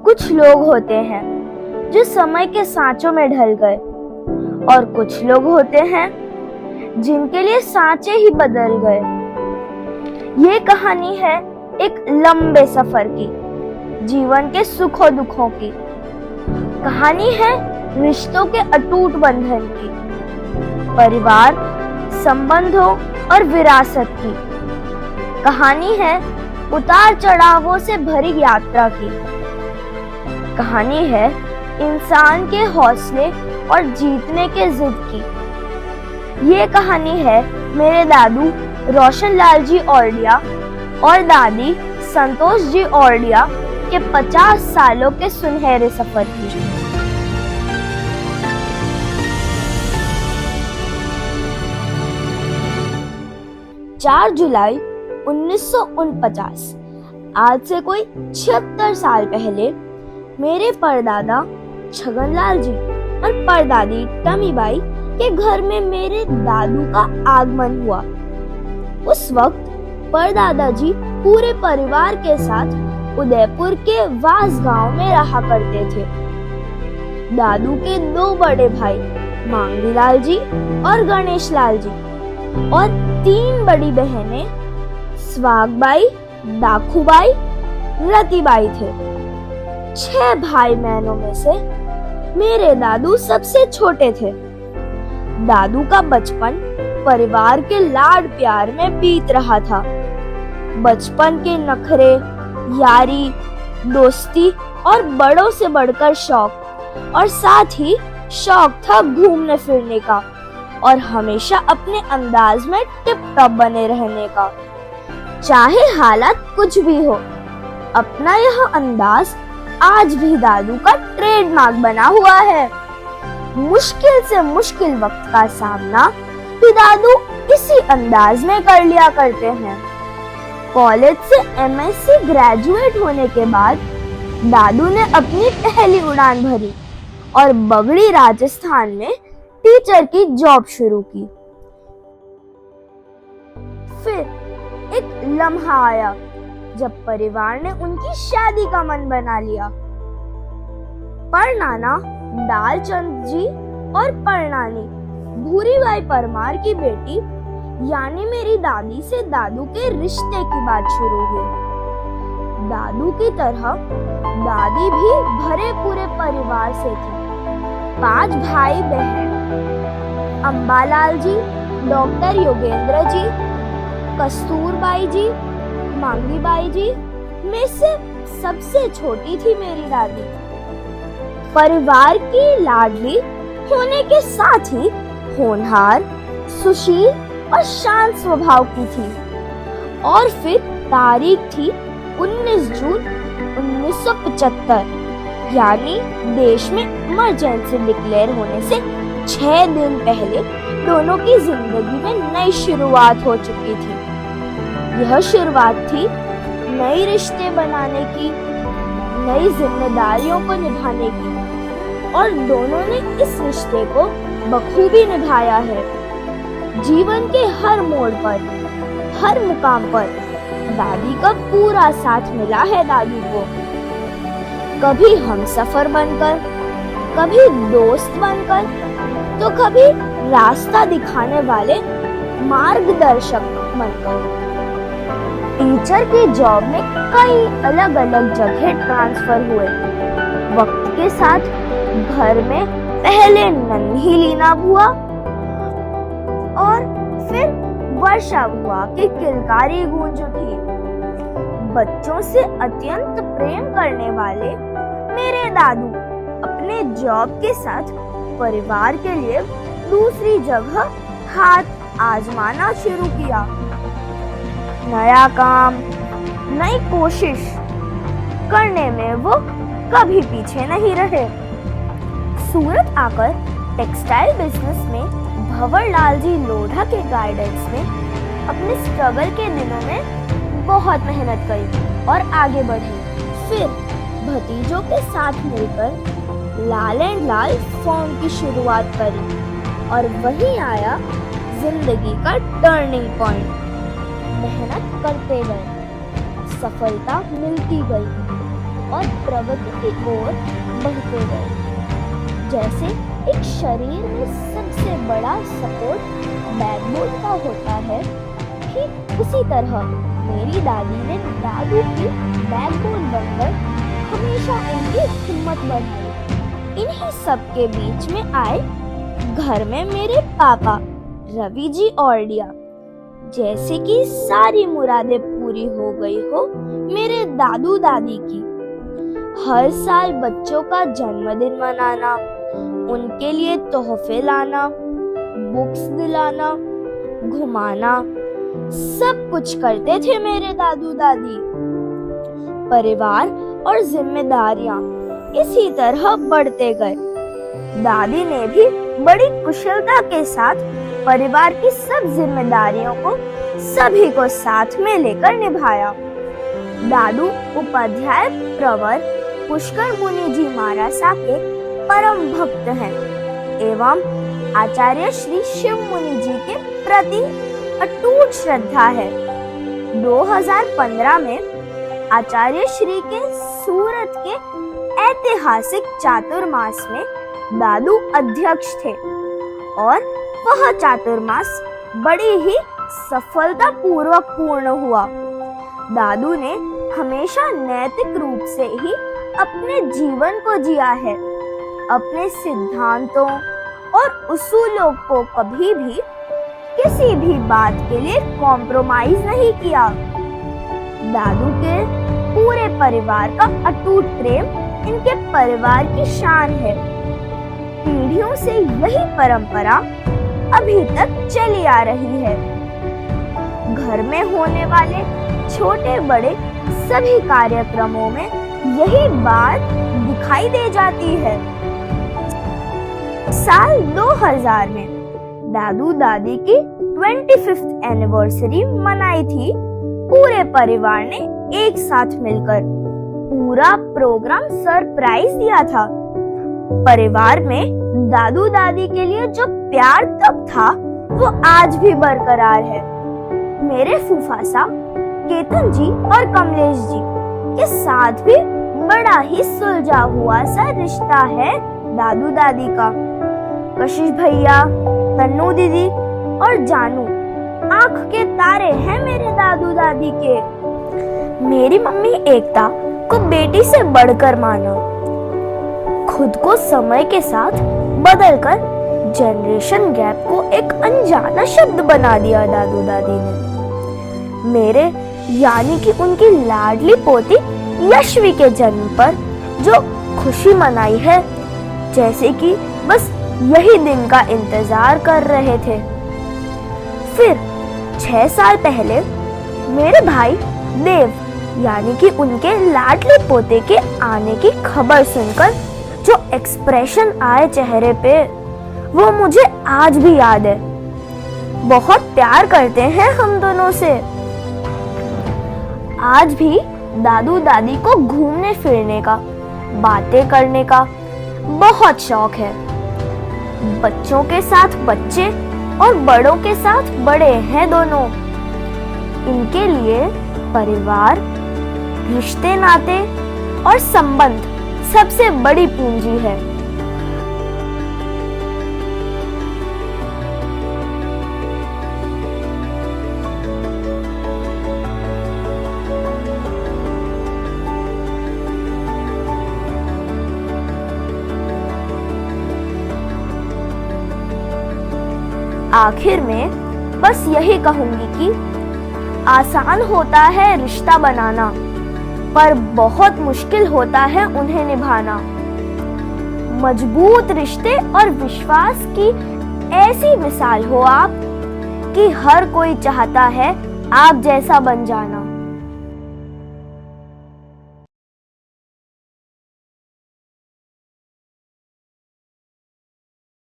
कुछ लोग होते हैं जो समय के सांचों में ढल गए और कुछ लोग होते हैं जिनके लिए सांचे ही बदल गए। ये कहानी है एक लंबे सफर की, जीवन के सुखों दुखों की। कहानी है रिश्तों के अटूट बंधन की, परिवार, संबंधों और विरासत की। कहानी है उतार चढ़ावों से भरी यात्रा की। कहानी है इंसान के हौसले और जीतने के जिद की। ये कहानी है मेरे दादू रोशन लाल जी औरडिया और दादी संतोष जी औरडिया के 50 सालों के सुनहरे सफर की। 4 जुलाई 1949, आज से कोई 76 साल पहले मेरे परदादा छगनलाल जी और परदादी टमीबाई के घर में मेरे दादू का आगमन हुआ। उस वक्त परदादा जी पूरे परिवार के साथ उदयपुर के वास गांव में रहा करते थे। दादू के 2 बड़े भाई मांगीलाल जी और गणेश लाल जी और 3 बड़ी बहनें स्वागबाई, दाखूबाई, रतीबाई थे। 6 भाई बहनों में से मेरे दादू सबसे छोटे थे। दादू का बचपन परिवार के लाड प्यार में बीत रहा था। बचपन के नखरे, यारी, दोस्ती और बड़ों से बढ़कर शौक, और साथ ही शौक था घूमने फिरने का और हमेशा अपने अंदाज में टिप टॉप बने रहने का। चाहे हालात कुछ भी हो, अपना यह अंदाज आज भी दादू का ट्रेडमार्क बना हुआ है। मुश्किल से मुश्किल वक्त का सामना भी दादू इसी अंदाज में कर लिया करते हैं। कॉलेज से एमएससी ग्रेजुएट होने के बाद दादू ने अपनी पहली उड़ान भरी और बगड़ी राजस्थान में टीचर की जॉब शुरू की। फिर एक लम्हा आया जब परिवार ने उनकी शादी का मन बना लिया। परनाना दालचंद जी और परनानी भूरीबाई परमार की बेटी यानी मेरी दादी से दादू के रिश्ते की बात शुरू हुई। दादू की तरह दादी भी भरे पूरे परिवार से थी। 5 भाई बहन अंबालाल जी, डॉक्टर योगेंद्र जी, कस्तूरबाई जी, मांगीबाई जी में से सबसे छोटी थी मेरी दादी। परिवार की लाडली होने के साथ ही होनहार, सुशील और शांत स्वभाव की थी। और फिर तारीख थी 19 जून 1975, यानी देश में इमरजेंसी डिक्लेयर होने से 6 दिन पहले दोनों की जिंदगी में नई शुरुआत हो चुकी थी। यह शुरुआत थी नए रिश्ते बनाने की, नई जिम्मेदारियों को निभाने की, और दोनों ने इस रिश्ते को बखूबी निभाया है। जीवन के हर मोड़ पर, हर मुकाम पर दादी का पूरा साथ मिला है दादी को। कभी हमसफर बनकर, कभी दोस्त बनकर, तो कभी रास्ता दिखाने वाले मार्गदर्शक बनकर। टीचर की जॉब में कई अलग अलग जगह ट्रांसफर हुए। वक्त के साथ घर में पहले नन्ही लीना बुआ और फिर वर्षा बुआ की किलकारी गूंज उठी। बच्चों से अत्यंत प्रेम करने वाले मेरे दादू अपने जॉब के साथ परिवार के लिए दूसरी जगह हाथ आजमाना शुरू किया। नया काम, नई कोशिश करने में वो कभी पीछे नहीं रहे। सूरत आकर टेक्सटाइल बिजनेस में भंवर लाल जी लोढ़ा के गाइडेंस में अपने स्ट्रगल के दिनों में बहुत मेहनत करी और आगे बढ़ी। फिर भतीजों के साथ मिलकर लाल एंड लाल फॉर्म की शुरुआत करी और वहीं आया जिंदगी का टर्निंग पॉइंट। मेहनत करते गए, सफलता मिलती गई और प्रगति की ओर बढ़ते गए। जैसे एक शरीर में सबसे बड़ा सपोर्ट बैकबोन का होता है, ठीक उसी तरह मेरी दादी ने दादू की बैकबोन बनकर हमेशा उनकी हिम्मत बढ़ाई। इन्हीं सब के बीच में आए घर में मेरे पापा रवि जी औरडिया। जैसे कि सारी मुरादें पूरी हो गई हो मेरे दादू दादी की। हर साल बच्चों का जन्मदिन मनाना, उनके लिए तोहफे लाना, बुक्स दिलाना, घुमाना, सब कुछ करते थे मेरे दादू दादी। परिवार और जिम्मेदारियां इसी तरह बढ़ते गए। दादी ने भी बड़ी कुशलता के साथ परिवार की सब जिम्मेदारियों को सभी को साथ में लेकर निभाया। दादू उपाध्याय प्रवर पुष्कर मुनि जी महाराज के परम भक्त हैं एवं आचार्य श्री शिव मुनि जी के प्रति अटूट श्रद्धा है। 2015 में आचार्य श्री के सूरत के ऐतिहासिक चातुर्मास में दादू अध्यक्ष थे और वह चातुर्मास बड़ी ही सफलतापूर्वक पूर्ण हुआ। दादू ने हमेशा नैतिक रूप से ही अपने जीवन को जिया है। अपने सिद्धांतों और उसूलों को कभी भी किसी भी बात के लिए कॉम्प्रोमाइज नहीं किया। दादू के पूरे परिवार का अटूट प्रेम इनके परिवार की शान है। पीढ़ियों से यही परंपरा अभी तक चली आ रही है। घर में होने वाले छोटे बड़े सभी कार्यक्रमों में यही बात दिखाई दे जाती है। साल 2000 में दादू दादी की 25th एनिवर्सरी मनाई थी। पूरे परिवार ने एक साथ मिलकर पूरा प्रोग्राम सरप्राइज दिया था। परिवार में दादू दादी के लिए जो प्यार तब था वो आज भी बरकरार है। मेरे फूफासा केतन जी और कमलेश जी के साथ भी बड़ा ही सुलझा हुआ सा रिश्ता है दादू दादी का। कशिश भैया, तन्नू दीदी और जानू आंख के तारे हैं मेरे दादू दादी के। मेरी मम्मी एकता को बेटी से बढ़कर माना। खुद को समय के साथ बदलकर जनरेशन गैप को एक अनजाना शब्द बना दिया दादू दादी ने। मेरे यानी कि उनकी लाडली पोती यशवी के जन्म पर जो खुशी मनाई है, जैसे कि बस यही दिन का इंतजार कर रहे थे। फिर 6 साल पहले मेरे भाई देव यानी कि उनके लाडले पोते के आने की खबर सुनकर जो एक्सप्रेशन आए चेहरे पे वो मुझे आज भी याद है। बहुत प्यार करते हैं हम दोनों से। आज भी दादू दादी को घूमने फिरने का, बातें करने का बहुत शौक है। बच्चों के साथ बच्चे और बड़ों के साथ बड़े हैं दोनों। इनके लिए परिवार, रिश्ते नाते और संबंध सबसे बड़ी पूंजी है। आखिर में बस यही कहूंगी कि आसान होता है रिश्ता बनाना, पर बहुत मुश्किल होता है उन्हें निभाना। मजबूत रिश्ते और विश्वास की ऐसी मिसाल हो आप कि हर कोई चाहता है आप जैसा बन जाना।